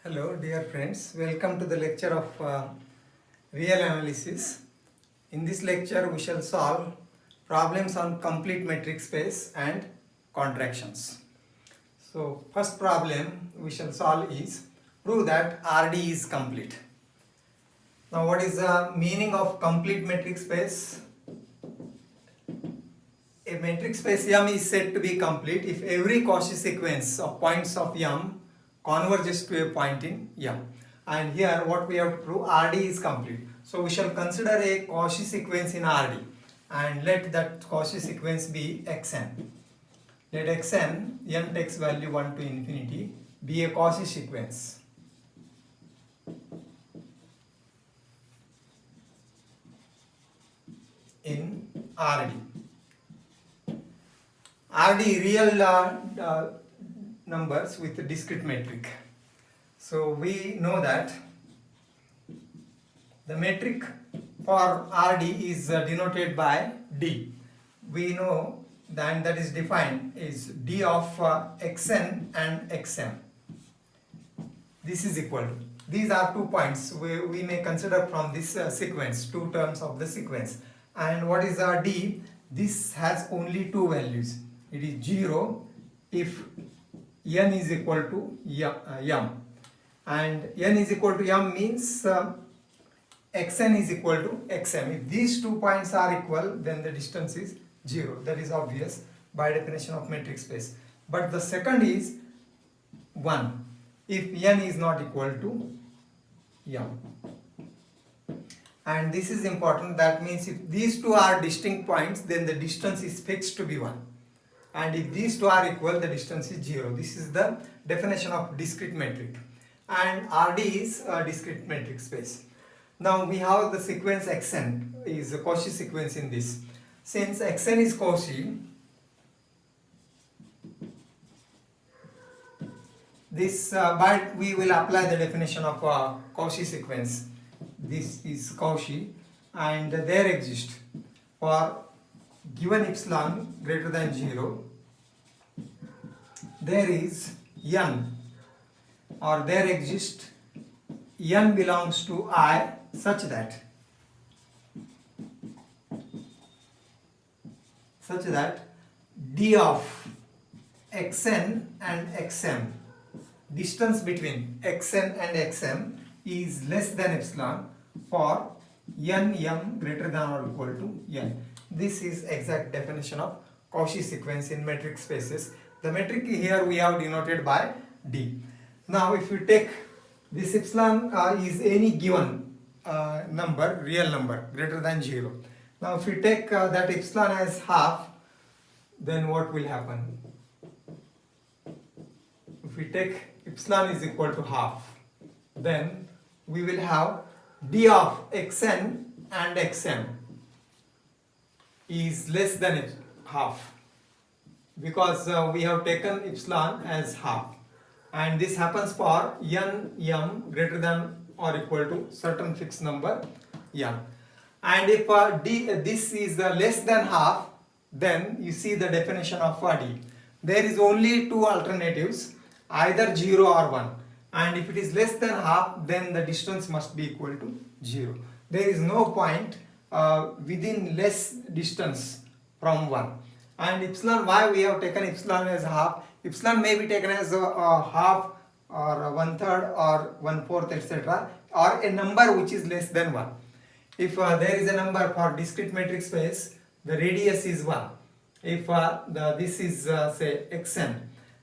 Hello dear friends, welcome to the lecture of real analysis. In this lecture we shall solve problems on complete metric space and contractions. So first problem we shall solve is prove that RD is complete. Now what is the meaning of complete metric space? A metric space M is said to be complete if every Cauchy sequence of points of M converges to a point in M. And here what we have to prove, RD is complete. So we shall consider a Cauchy sequence in RD and let that Cauchy sequence be Xn. Let Xn, n takes value 1 to infinity, be a Cauchy sequence. In RD. RD real numbers with discrete metric. So we know that the metric for RD is denoted by D. We know that is defined is D of Xn and Xm. This is equal to. These are 2 points we may consider from this sequence, 2 terms of the sequence. And what is our D? This has only 2 values. It is 0 if n is equal to m, and n is equal to m means xn is equal to xm. If these 2 points are equal, then the distance is 0. That is obvious by definition of metric space. But the second is 1 if n is not equal to m. And this is important. That means if these 2 are distinct points, then the distance is fixed to be 1. And if these 2 are equal, the distance is 0. This is the definition of discrete metric. And RD is a discrete metric space. Now we have the sequence Xn is a Cauchy sequence in this. Since Xn is Cauchy, this but we will apply the definition of Cauchy sequence. This is Cauchy, and there exists for given epsilon greater than 0, there is n, or there exists n belongs to I such that D of Xn and Xm, distance between Xn and Xm is less than epsilon for n m greater than or equal to n. This is exact definition of Cauchy sequence in metric spaces. The metric here we have denoted by D. Now if you take this epsilon is any given number, real number greater than 0. Now if you take that epsilon as half, then what will happen? If we take epsilon is equal to half, then we will have D of Xn and Xm is less than half, because we have taken epsilon as half, and this happens for n m greater than or equal to certain fixed number m. And if this is less than half, then you see the definition of D. There is only 2 alternatives, either 0 or 1. And if it is less than half, then the distance must be equal to 0. There is no point within less distance from 1. And epsilon, why we have taken epsilon as half? Epsilon may be taken as a half or 1/3 or 1/4, etc., or a number which is less than 1. If there is a number for discrete metric space, the radius is 1. If this is say Xn,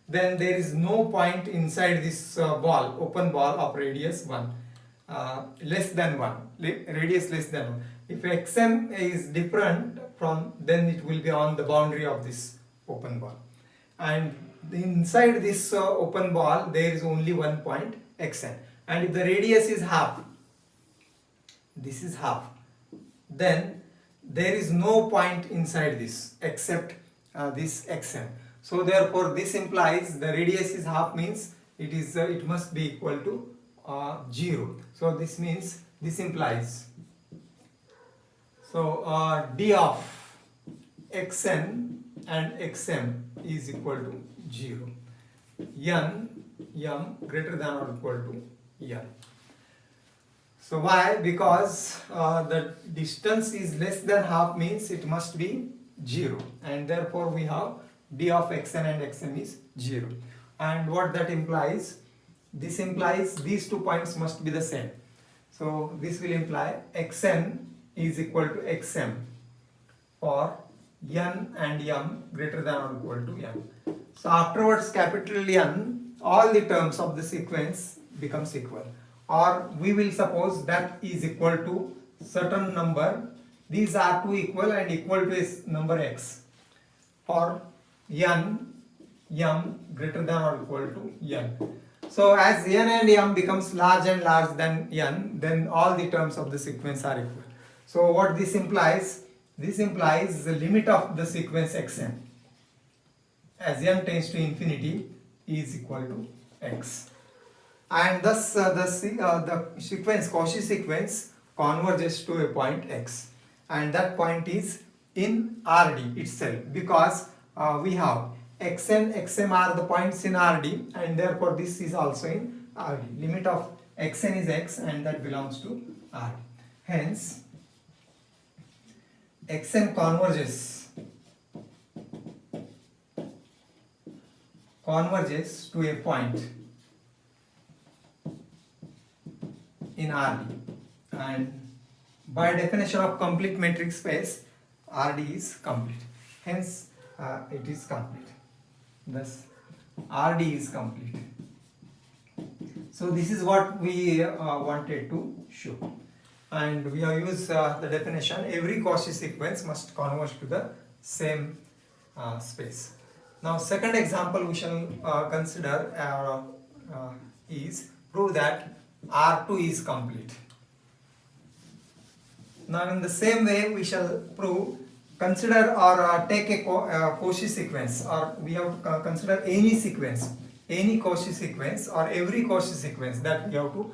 then there is no point inside this ball, open ball of radius 1, less than 1, radius less than 1. If Xm is different from, then it will be on the boundary of this open ball. And inside this open ball, there is only 1 point Xn. And if the radius is half, this is half, then there is no point inside this except this Xn. So therefore this implies the radius is half, means it must be equal to 0. So this means this implies, so D of Xn and Xm is equal to 0. n m greater than or equal to n. So why? Because the distance is less than half means it must be 0, and therefore we have d of xn and xm is 0. And what that implies? This implies these 2 points must be the same. So this will imply xn is equal to xm for n and m greater than or equal to m. So afterwards capital N, all the terms of the sequence becomes equal. Or we will suppose that is equal to certain number. These are two equal and equal to a number x. For n, m greater than or equal to n. So as n and m becomes large and large than n, then all the terms of the sequence are equal. So what this implies? This implies the limit of the sequence xn as n tends to infinity is equal to x. And thus the sequence, Cauchy sequence converges to a point x, and that point is in Rd itself, because we have xn, xm are the points in Rd, and therefore this is also in Rd. Limit of xn is x, and that belongs to Rd. Hence xn converges to a point in Rd, and by definition of complete metric space, Rd is complete. Hence it is complete. Thus Rd is complete. So this is what we wanted to show, and we have used the definition. Every Cauchy sequence must converge to the same space. Now second example we shall consider is prove that R2 is complete. Now in the same way we shall prove, consider or take a Cauchy sequence, or we have to consider any sequence, any Cauchy sequence or every Cauchy sequence that we have to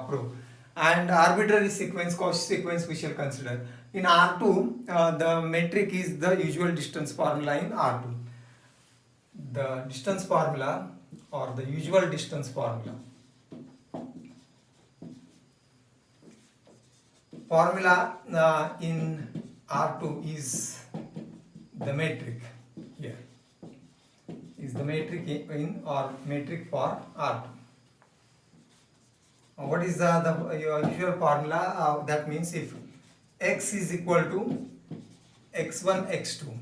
prove. And arbitrary sequence, Cauchy sequence we shall consider. In R2 the metric is the usual distance formula in R2. The distance formula or the usual distance formula in R2 is the metric here, is the metric in or metric for R2. What is the usual formula? That means if x is equal to x1, x2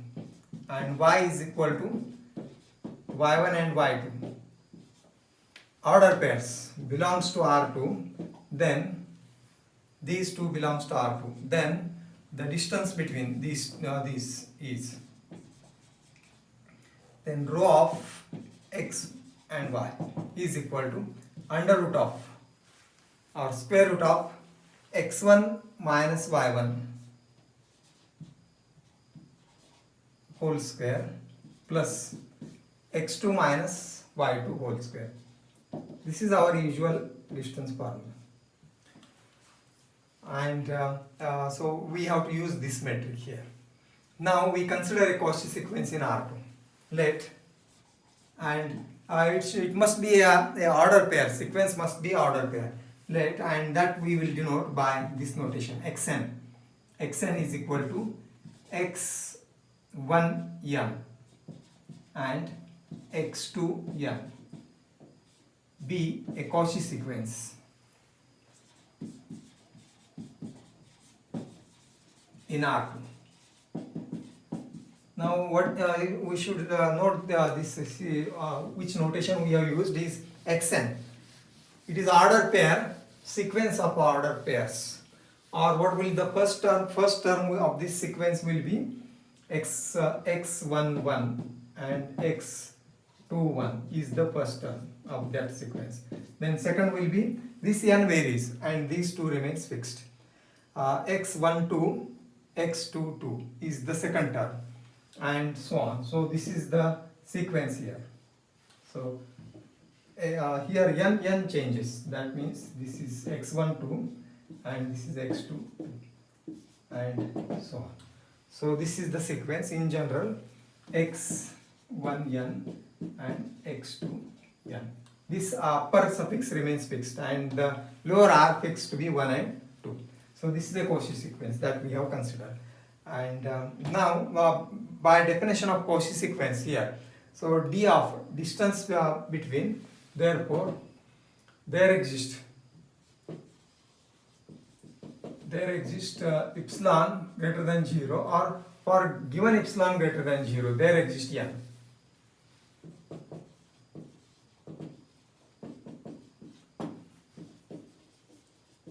and y is equal to y1 and y2, order pairs belongs to R2, then these two belongs to R2, then the distance between these is, then rho of x and y is equal to under root of or square root of x1 minus y1 whole square plus x2 minus y2 whole square. This is our usual distance formula, and so we have to use this metric here. Now we consider a Cauchy sequence in R2. Let, and it must be a order pair, sequence must be order pair. Let, and that we will denote by this notation xn. Xn is equal to x1n and x2n be a Cauchy sequence in R2. Now what we should note this which notation we have used is xn. It is order pair, sequence of order pairs. Or what will the first term of this sequence will be x11 and x21 is the first term of that sequence. Then second will be, this n varies and these two remains fixed. x12, x22 is the second term, and so on. So this is the sequence here. So here n changes. That means this is x12 and this is x22 and so on. So this is the sequence in general, x1n and x2 n. This upper suffix remains fixed and the lower are fixed to be 1 and 2. So this is the Cauchy sequence that we have considered. And now by definition of Cauchy sequence here, so d of distance between, therefore there exists epsilon greater than 0, or for given epsilon greater than 0 there exists n.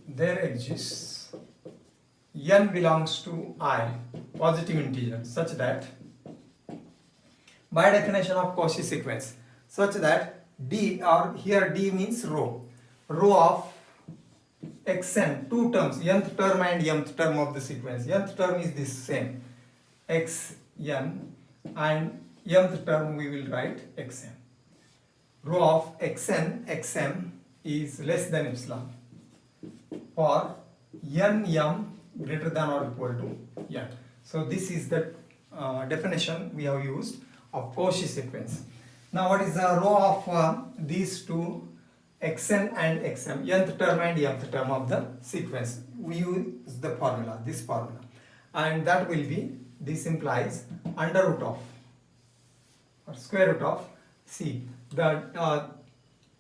There exists n belongs to I, positive integer, such that by definition of Cauchy sequence, such that d, or here d means row of xn, two terms, nth term and mth term of the sequence. Nth term is this same, xn, and mth term we will write xm. Row of xn, xm is less than epsilon for n m greater than or equal to n. So this is the definition we have used of Cauchy sequence. Now what is the row of these two, xn and xm, nth term and mth term of the sequence? We use the formula, this formula, and that will be, this implies under root of or square root of, see the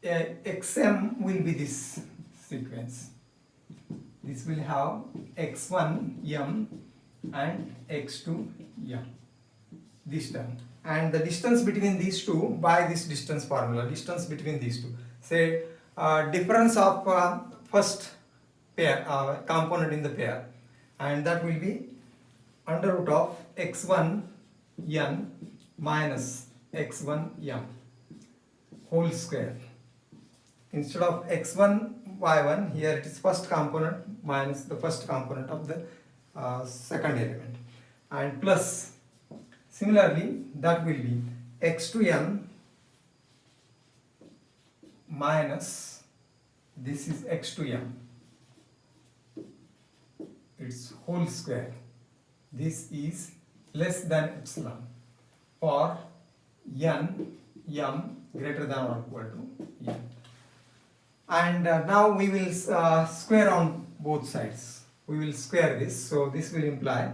xm will be this sequence. This will have x1 m and x2 m, this term, and the distance between these two by this distance formula, distance between these two, say difference of first pair component in the pair, and that will be under root of x1 n minus x1 m whole square. Instead of x1 y1, here it is first component minus the first component of the second element, and plus similarly that will be x2n minus this is x2m, its whole square. This is less than epsilon for n m greater than or equal to n. And now we will square on both sides. We will square this, so this will imply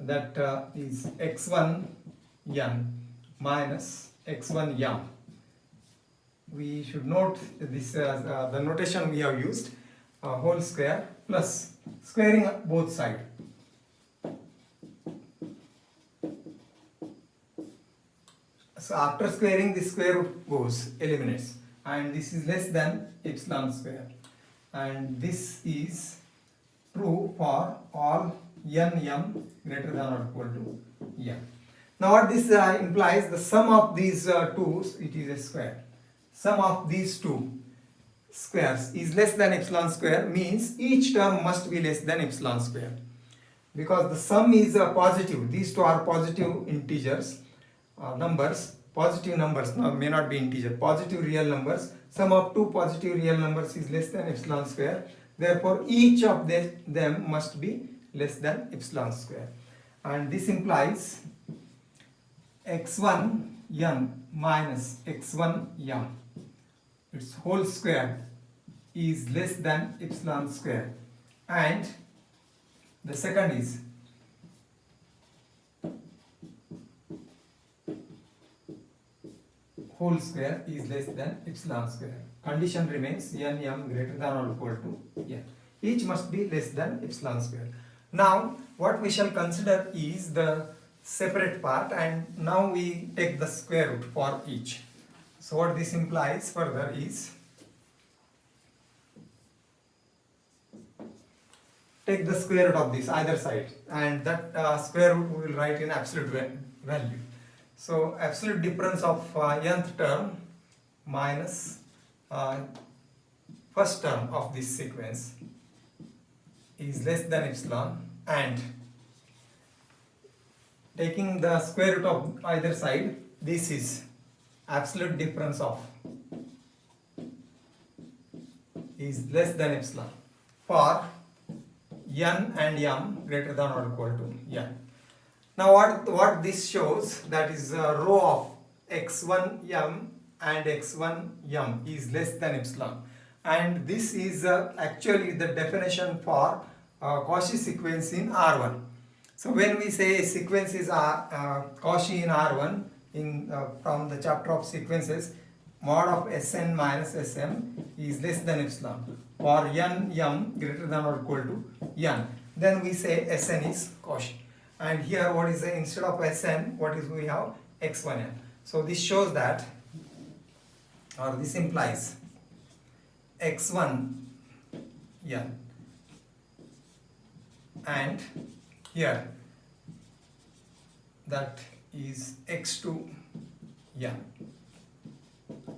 that is x1 n minus x1 m. We should note this as the notation we have used, whole square plus squaring both sides. So after squaring, the square root goes, eliminates, and this is less than epsilon square, and this is true for all n m greater than or equal to n. Now what this implies, the sum of these twos, it is a square. Sum of these two squares is less than epsilon square, means each term must be less than epsilon square, because the sum is positive. These two are positive integers, numbers, positive numbers, may not be integer, positive real numbers. Sum of two positive real numbers is less than epsilon square. Therefore, each of them must be less than epsilon square, and this implies x1 n minus x1 m, its whole square is less than epsilon square, and the second is whole square is less than epsilon square. Condition remains n m greater than or equal to n. Each must be less than epsilon square. Now what we shall consider is the separate part, and now we take the square root for each. So what this implies further is, take the square root of this either side, and that square root we will write in absolute value. So absolute difference of nth term minus first term of this sequence is less than epsilon, and taking the square root of either side, this is absolute difference of is less than epsilon for n and m greater than or equal to n. Now what this shows, that is row of x1 m and x1 m is less than epsilon, and this is actually the definition for Cauchy sequence in R1. So when we say sequence is Cauchy in R1 in from the chapter of sequences, mod of Sn minus Sm is less than epsilon for n m greater than or equal to n, then we say Sn is Cauchy. And here what is the, instead of Sn, what is we have x1n. So this shows that, or this implies x1 n, and here that is x2 n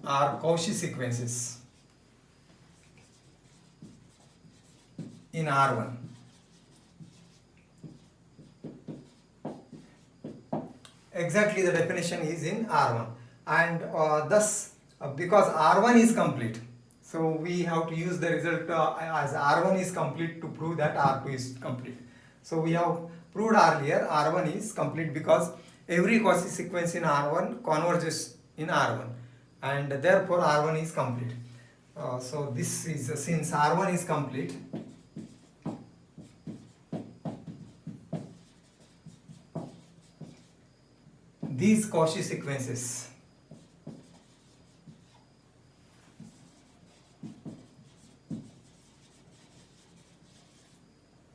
are Cauchy sequences in R1. Exactly the definition is in R1, and thus because R1 is complete, so we have to use the result as R1 is complete to prove that R2 is complete. So we have proved earlier R1 is complete because every Cauchy sequence in R1 converges in R1, and therefore R1 is complete. So this is since R1 is complete, these Cauchy sequences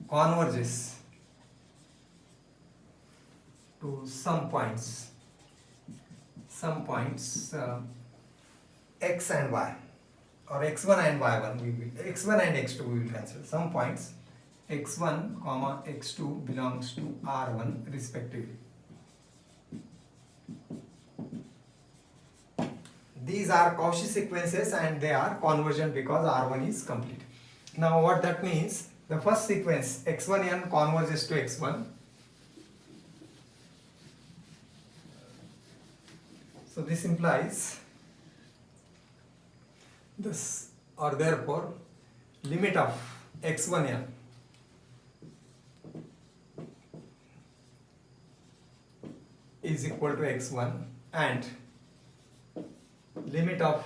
converges to some points x and y, or x1 and y1, we will x1 and x2 we will consider some points x1 comma x2 belongs to R1 respectively. These are Cauchy sequences and they are convergent because R1 is complete. Now what that means, the first sequence x1n converges to x1. So this implies this, or therefore limit of x1n is equal to x1 and limit of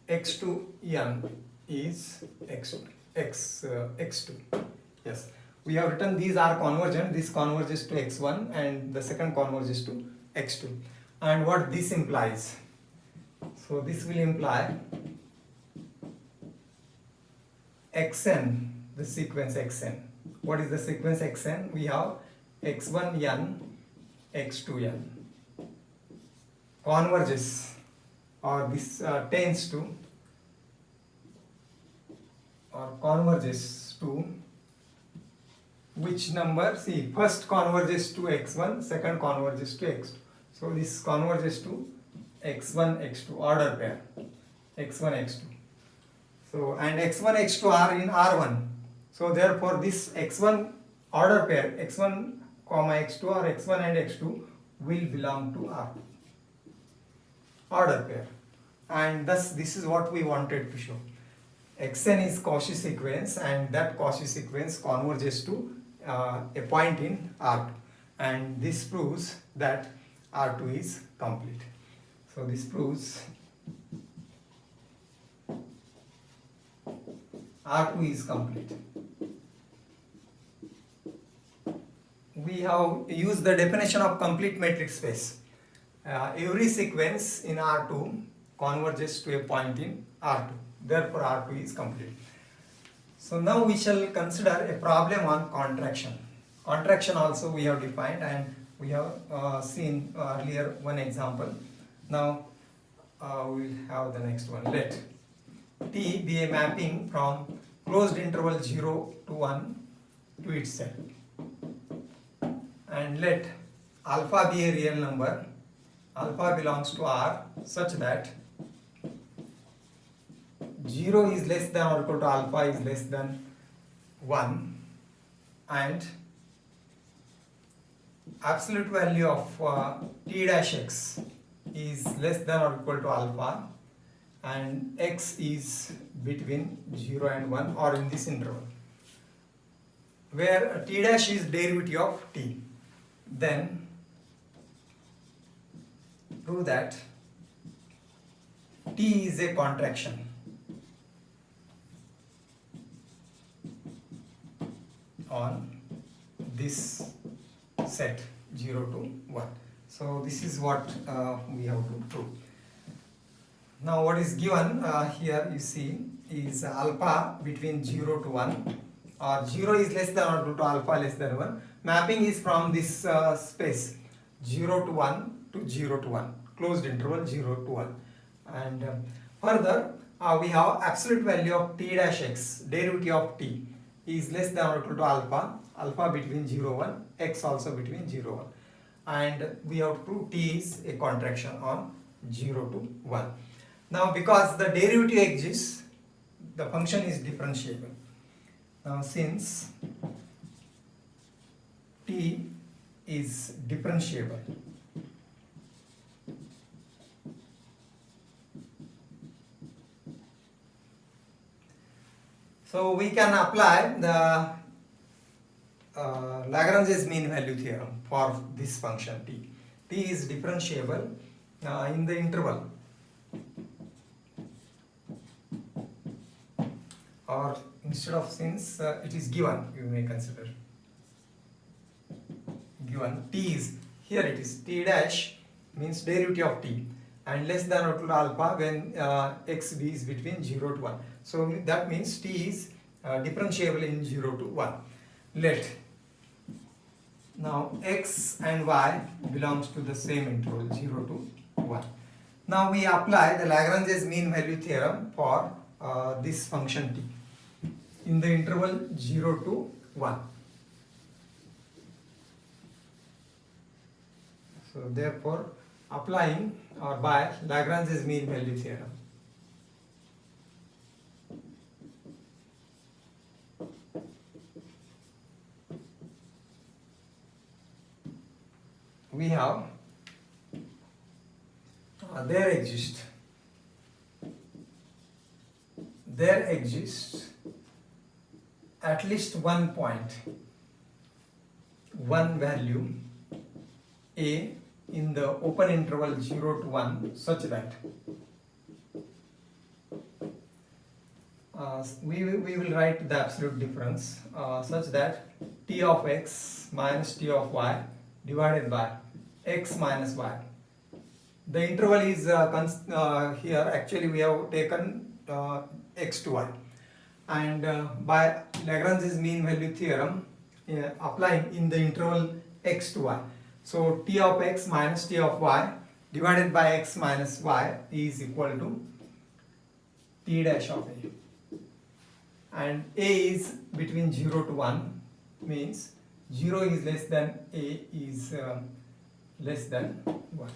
x2n is x2. Yes, we have written these are convergent. This converges to x1 and the second converges to x2. And what this implies? So this will imply xn, the sequence xn. What is the sequence xn? We have x1n, x2n converges, or this tends to, or converges to which number? See, first converges to x1, second converges to x2. So this converges to x1, x2, order pair, x1, x2. So, and x1, x2 are in R1. So therefore this x1 order pair, x1 comma x2, or x1 and x2 will belong to R2 order pair. And thus this is what we wanted to show. Xn is Cauchy sequence, and that Cauchy sequence converges to a point in R2, and this proves that R2 is complete. So this proves R2 is complete. We have used the definition of complete metric space. Every sequence in R2 converges to a point in R2. Therefore, R2 is complete. So now we shall consider a problem on contraction. Contraction also we have defined, and we have seen earlier one example. Now we will have the next one. Let T be a mapping from closed interval 0 to 1 to itself, and let alpha be a real number. Alpha belongs to R such that 0 is less than or equal to alpha is less than 1, and absolute value of t dash x is less than or equal to alpha, and x is between 0 and 1, or in this interval, where t dash is derivative of t. Then prove that T is a contraction on this set 0 to 1. So this is what we have to prove. Now what is given here you see is alpha between 0 to 1, or 0 is less than or equal to alpha less than 1. Mapping is from this space 0 to 1 to 0 to 1, closed interval 0 to 1. And further we have absolute value of t dash x, derivative of t is less than or equal to alpha, alpha between 0 1, x also between 0 1. And we have to prove t is a contraction on 0 to 1. Now because the derivative exists, the function is differentiable. Now since t is differentiable, so we can apply the Lagrange's mean value theorem for this function t. T is differentiable in the interval, or instead of, since it is given, you may consider given t is, here it is t dash means derivative of t and less than or equal to alpha when x b is between 0 to 1. So that means t is differentiable in 0 to 1. Let now x and y belongs to the same interval 0 to 1. Now we apply the Lagrange's mean value theorem for this function t in the interval 0 to 1. So therefore applying or by Lagrange's mean value theorem, we have there exists at least one point, one value a in the open interval 0 to 1 such that we will write the absolute difference such that t of x minus t of y divided by x minus y. The interval is here actually we have taken x to y, and by Lagrange's mean value theorem applying in the interval x to y. So t of x minus t of y divided by x minus y is equal to t dash of a, and a is between 0 to 1 means 0 is less than a is less than 1.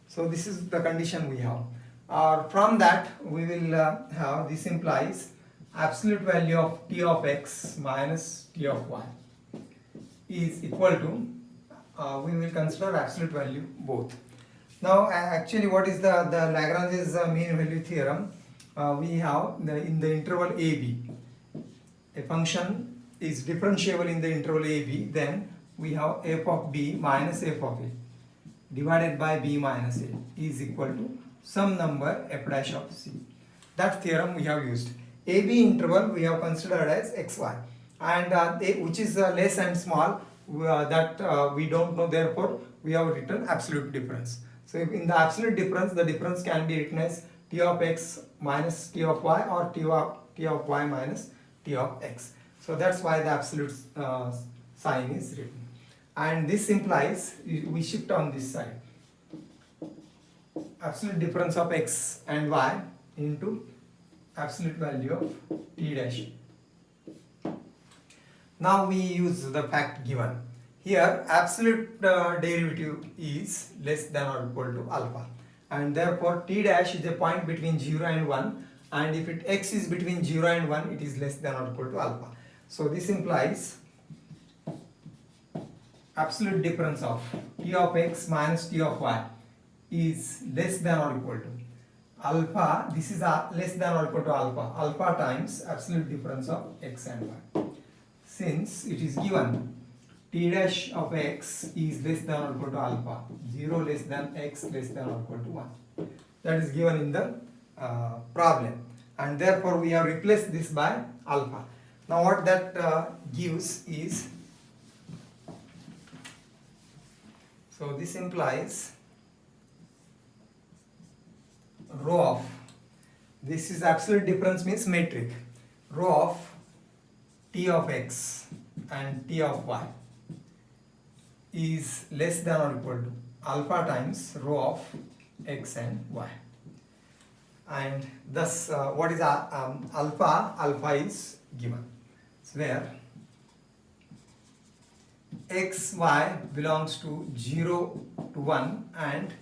So this is the condition we have. From that we will have, this implies absolute value of t of x minus t of y is equal to, we will consider absolute value both. Now actually what is the Lagrange's mean value theorem? We have in the interval AB, a function is differentiable in the interval AB, then we have f of b minus f of a divided by b minus a is equal to some number f dash of c. That theorem we have used. AB interval we have considered as xy, and a, which is less and small, that we don't know, therefore we have written absolute difference. So in the absolute difference, the difference can be written as t of x minus t of y, or t of y minus t of x. So that's why the absolute sign is written, and this implies we shift on this side, absolute difference of x and y into absolute value of t dash. Now we use the fact given. Here absolute derivative is less than or equal to alpha, and therefore t dash is a point between 0 and 1, and if x is between 0 and 1 it is less than or equal to alpha. So this implies absolute difference of t of x minus t of y is less than or equal to alpha. This is less than or equal to alpha times absolute difference of x and y. Since it is given t dash of x is less than or equal to alpha, 0 less than x less than or equal to 1, that is given in the problem, and therefore we have replaced this by alpha. Now what that gives is, so this implies rho of, this is absolute difference means metric, rho of t of x and t of y is less than or equal to alpha times rho of x and y. And thus what is alpha? Alpha is given. So where x, y belongs to 0 to 1 and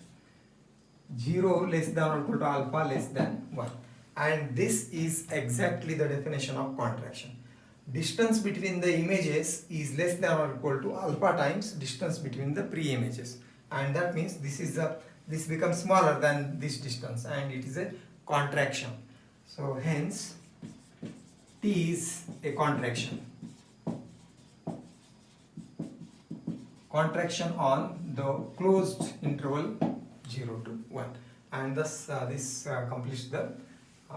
0 less than or equal to alpha less than 1. And this is exactly the definition of contraction. Distance between the images is less than or equal to alpha times distance between the pre-images. And that means this becomes smaller than this distance and it is a contraction. So hence T is a contraction. Contraction on the closed interval 0 to 1, and thus this completes the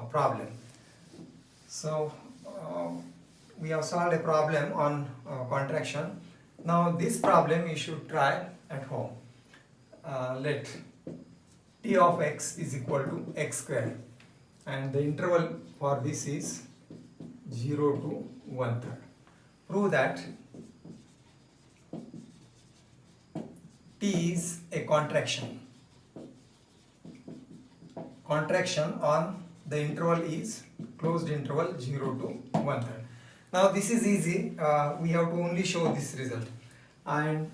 problem. So we have solved a problem on contraction. Now this problem you should try at home. Let t of x is equal to x square, and the interval for this is 0 to 1/3. Prove that t is a contraction. Contraction on the interval is closed interval 0 to 1/3. Now this is easy. We have to only show this result, and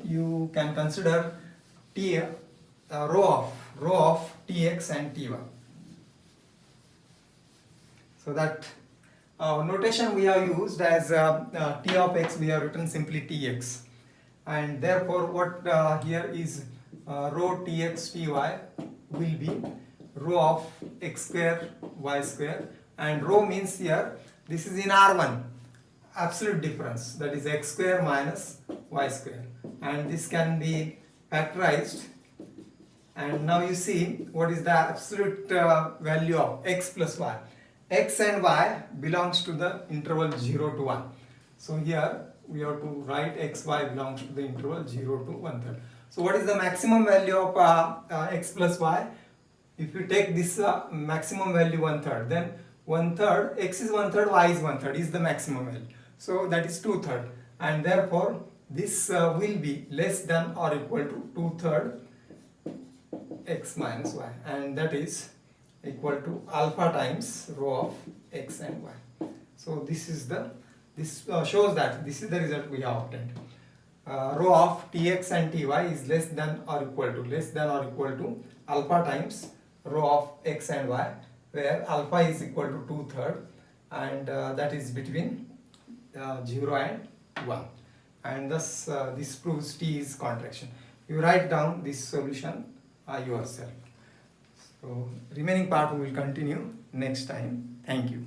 you can consider t rho of tx and ty. So that notation we have used as t of x, we have written simply tx, and therefore what here is rho tx ty will be rho of x square y square, and rho means here this is in R1, absolute difference, that is x square minus y square, and this can be factorized. And now you see what is the absolute value of x plus y. X and y belongs to the interval 0 to 1. So here we have to write x, y belongs to the interval 0 to 1/3. So what is the maximum value of x plus y? If you take this maximum value 1/3, then 1/3, x is 1/3, y is 1/3 is the maximum value. So that is 2/3, and therefore this will be less than or equal to 2/3 x minus y, and that is equal to alpha times rho of x and y. So this shows that this is the result we have obtained. Rho of tx and ty is less than or equal to alpha times rho of x and y, where alpha is equal to 2/3, and that is between 0 and 1, and thus this proves T is contraction. You write down this solution yourself. So remaining part we will continue next time. Thank you.